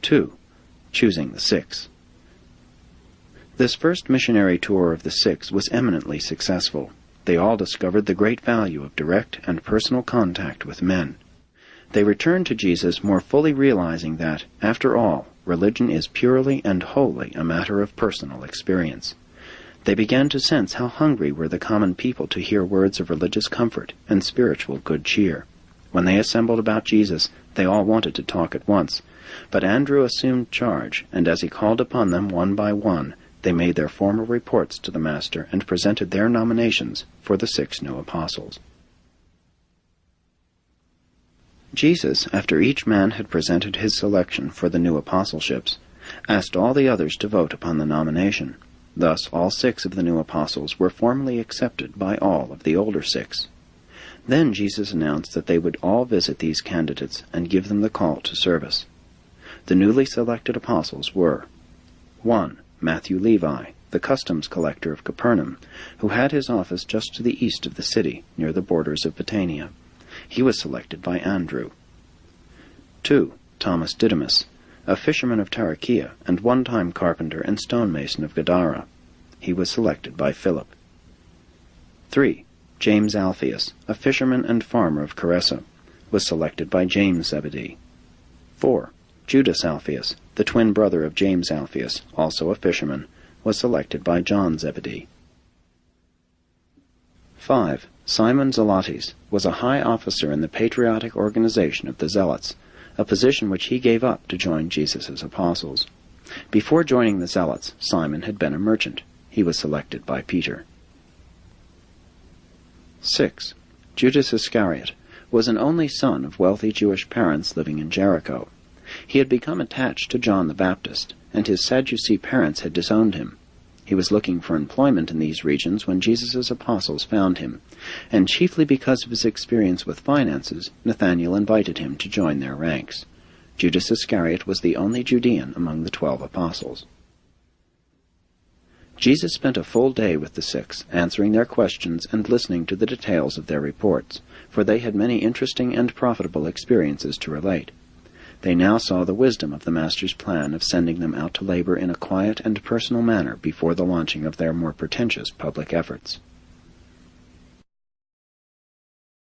2. Choosing the Six. This first missionary tour of the six was eminently successful. They all discovered the great value of direct and personal contact with men. They returned to Jesus more fully realizing that, after all, religion is purely and wholly a matter of personal experience. They began to sense how hungry were the common people to hear words of religious comfort and spiritual good cheer. When they assembled about Jesus, they all wanted to talk at once. But Andrew assumed charge, and as he called upon them one by one, they made their formal reports to the Master and presented their nominations for the 6 new apostles. Jesus, after each man had presented his selection for the new apostleships, asked all the others to vote upon the nomination. Thus all 6 of the new apostles were formally accepted by all of the older 6. Then Jesus announced that they would all visit these candidates and give them the call to service. The newly selected apostles were 1. Matthew Levi, the customs collector of Capernaum, who had his office just to the east of the city, near the borders of Bithynia. He was selected by Andrew. 2. Thomas Didymus, a fisherman of Tarichea and one-time carpenter and stonemason of Gadara. He was selected by Philip. 3. James Alphaeus, a fisherman and farmer of Caressa, was selected by James Zebedee. 4. Judas Alphaeus, the twin brother of James Alphaeus, also a fisherman, was selected by John Zebedee. 5. Simon Zelotes was a high officer in the patriotic organization of the Zealots, a position which he gave up to join Jesus' apostles. Before joining the Zealots, Simon had been a merchant. He was selected by Peter. 6. Judas Iscariot was an only son of wealthy Jewish parents living in Jericho. He had become attached to John the Baptist, and his Sadducee parents had disowned him. He was looking for employment in these regions when Jesus' apostles found him, and chiefly because of his experience with finances, Nathanael invited him to join their ranks. Judas Iscariot was the only Judean among the 12 apostles. Jesus spent a full day with the 6, answering their questions and listening to the details of their reports, for they had many interesting and profitable experiences to relate. They now saw the wisdom of the Master's plan of sending them out to labor in a quiet and personal manner before the launching of their more pretentious public efforts.